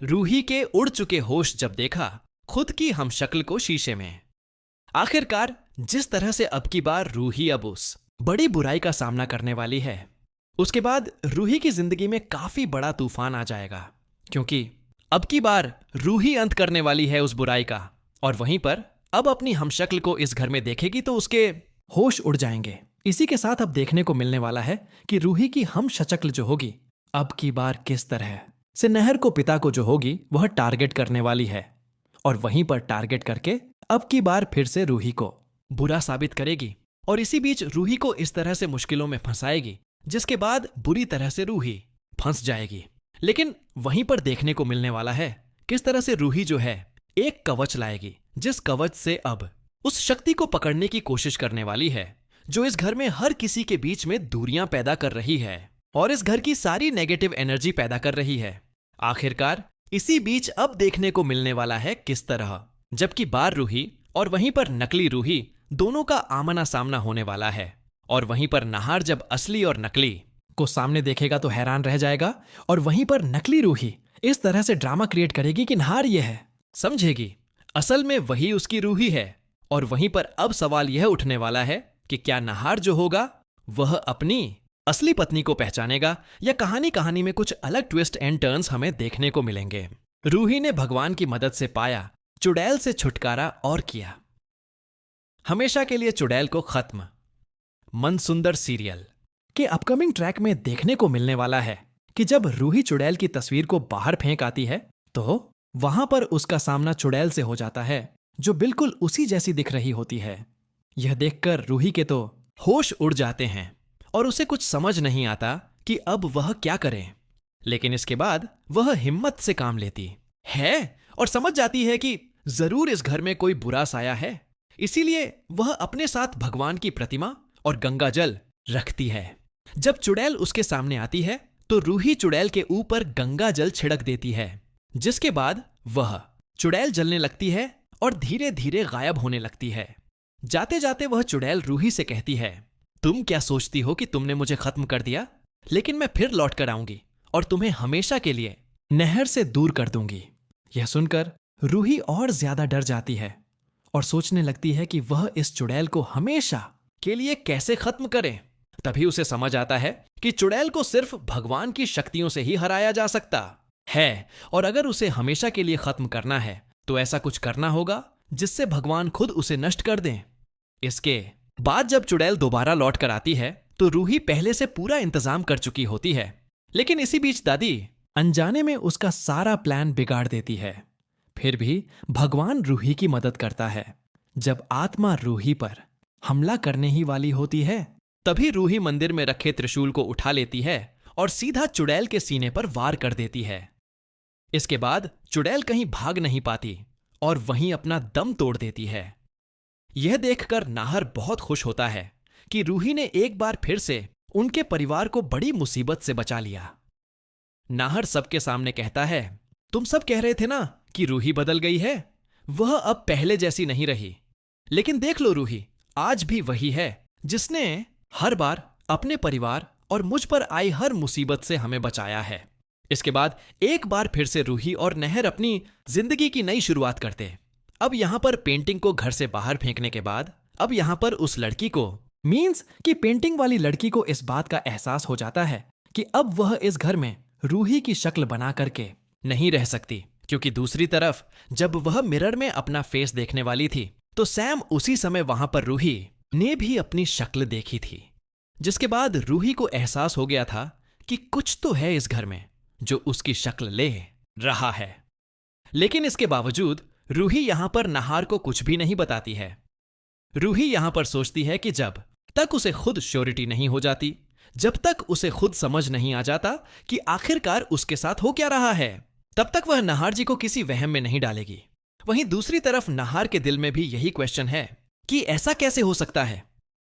रूही के उड़ चुके होश जब देखा खुद की हमशक्ल को शीशे में। आखिरकार जिस तरह से अब की बार रूही अब उस बड़ी बुराई का सामना करने वाली है, उसके बाद रूही की जिंदगी में काफी बड़ा तूफान आ जाएगा, क्योंकि अब की बार रूही अंत करने वाली है उस बुराई का। और वहीं पर अब अपनी हमशक्ल को इस घर में देखेगी तो उसके होश उड़ जाएंगे। इसी के साथ अब देखने को मिलने वाला है कि रूही की हमशक्ल जो होगी अब की बार किस तरह से नहर को पिता को जो होगी वह टारगेट करने वाली है, और वहीं पर टारगेट करके अब की बार फिर से रूही को बुरा साबित करेगी। और इसी बीच रूही को इस तरह से मुश्किलों में फंसाएगी जिसके बाद बुरी तरह से रूही फंस जाएगी। लेकिन वहीं पर देखने को मिलने वाला है किस तरह से रूही जो है एक कवच लाएगी, जिस कवच से अब उस शक्ति को पकड़ने की कोशिश करने वाली है जो इस घर में हर किसी के बीच में दूरियां पैदा कर रही है और इस घर की सारी नेगेटिव एनर्जी पैदा कर रही है। आखिरकार इसी बीच अब देखने को मिलने वाला है किस तरह जबकि बार रूही और वहीं पर नकली रूही दोनों का आमना सामना होने वाला है। और वहीं पर नाहर जब असली और नकली को सामने देखेगा तो हैरान रह जाएगा, और वहीं पर नकली रूही इस तरह से ड्रामा क्रिएट करेगी कि नाहर यह है समझेगी असल में वही उसकी रूही है। और वहीं पर अब सवाल यह उठने वाला है कि क्या नाहर जो होगा वह अपनी असली पत्नी को पहचानेगा या कहानी में कुछ अलग ट्विस्ट एंड टर्न्स हमें देखने को मिलेंगे। रूही ने भगवान की मदद से पाया चुड़ैल से छुटकारा और किया हमेशा के लिए चुड़ैल को खत्म। मनसुंदर सीरियल के अपकमिंग ट्रैक में देखने को मिलने वाला है कि जब रूही चुड़ैल की तस्वीर को बाहर फेंक आती है तो वहां पर उसका सामना चुड़ैल से हो जाता है जो बिल्कुल उसी जैसी दिख रही होती है। यह देखकर रूही के तो होश उड़ जाते हैं और उसे कुछ समझ नहीं आता कि अब वह क्या करे। लेकिन इसके बाद वह हिम्मत से काम लेती है और समझ जाती है कि जरूर इस घर में कोई बुरा साया है, इसीलिए वह अपने साथ भगवान की प्रतिमा और गंगा जल रखती है। जब चुड़ैल उसके सामने आती है तो रूही चुड़ैल के ऊपर गंगा जल छिड़क देती है, जिसके बाद वह चुड़ैल जलने लगती है और धीरे धीरे गायब होने लगती है। जाते जाते वह चुड़ैल रूही से कहती है, तुम क्या सोचती हो कि तुमने मुझे खत्म कर दिया, लेकिन मैं फिर लौट कर आऊंगी और तुम्हें हमेशा के लिए नहर से दूर कर दूंगी। यह सुनकर रूही और ज्यादा डर जाती है और सोचने लगती है कि वह इस चुड़ैल को हमेशा के लिए कैसे खत्म करे। तभी उसे समझ आता है कि चुड़ैल को सिर्फ भगवान की शक्तियों से ही हराया जा सकता है, और अगर उसे हमेशा के लिए खत्म करना है तो ऐसा कुछ करना होगा जिससे भगवान खुद उसे नष्ट कर दें। इसके बाद जब चुड़ैल दोबारा लौट कर आती है तो रूही पहले से पूरा इंतजाम कर चुकी होती है, लेकिन इसी बीच दादी अनजाने में उसका सारा प्लान बिगाड़ देती है। फिर भी भगवान रूही की मदद करता है। जब आत्मा रूही पर हमला करने ही वाली होती है तभी रूही मंदिर में रखे त्रिशूल को उठा लेती है और सीधा चुड़ैल के सीने पर वार कर देती है। इसके बाद चुड़ैल कहीं भाग नहीं पाती और वहीं अपना दम तोड़ देती है। यह देखकर नाहर बहुत खुश होता है कि रूही ने एक बार फिर से उनके परिवार को बड़ी मुसीबत से बचा लिया। नाहर सबके सामने कहता है, तुम सब कह रहे थे ना कि रूही बदल गई है, वह अब पहले जैसी नहीं रही, लेकिन देख लो रूही आज भी वही है जिसने हर बार अपने परिवार और मुझ पर आई हर मुसीबत से हमें बचाया है। इसके बाद एक बार फिर से रूही और नहर अपनी जिंदगी की नई शुरुआत करते। अब यहां पर पेंटिंग को घर से बाहर फेंकने के बाद अब यहां पर उस लड़की को मीन्स कि पेंटिंग वाली लड़की को इस बात का एहसास हो जाता है कि अब वह इस घर में रूही की शक्ल बना करके नहीं रह सकती, क्योंकि दूसरी तरफ जब वह मिरर में अपना फेस देखने वाली थी तो सैम उसी समय वहां पर रूही ने भी अपनी शक्ल देखी थी, जिसके बाद रूही को एहसास हो गया था कि कुछ तो है इस घर में जो उसकी शक्ल ले रहा है। लेकिन इसके बावजूद रूही यहां पर नाहर को कुछ भी नहीं बताती है। रूही यहां पर सोचती है कि जब तक उसे खुद श्योरिटी नहीं हो जाती, जब तक उसे खुद समझ नहीं आ जाता कि आखिरकार उसके साथ हो क्या रहा है, तब तक वह नाहर जी को किसी वहम में नहीं डालेगी। वहीं दूसरी तरफ नाहर के दिल में भी यही क्वेश्चन है कि ऐसा कैसे हो सकता है।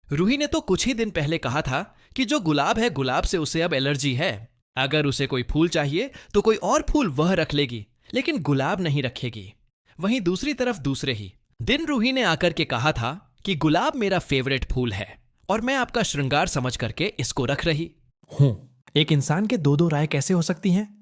रूही ने तो कुछ ही दिन पहले कहा था कि जो गुलाब है गुलाब से उसे अब एलर्जी है, अगर उसे कोई फूल चाहिए तो कोई और फूल वह रख लेगी, लेकिन गुलाब नहीं रखेगी। वहीं दूसरी तरफ दूसरे ही दिन रूही ने आकर के कहा था कि गुलाब मेरा फेवरेट फूल है और मैं आपका श्रृंगार समझ करके इसको रख रही हूं। एक इंसान के दो राय कैसे हो सकती हैं?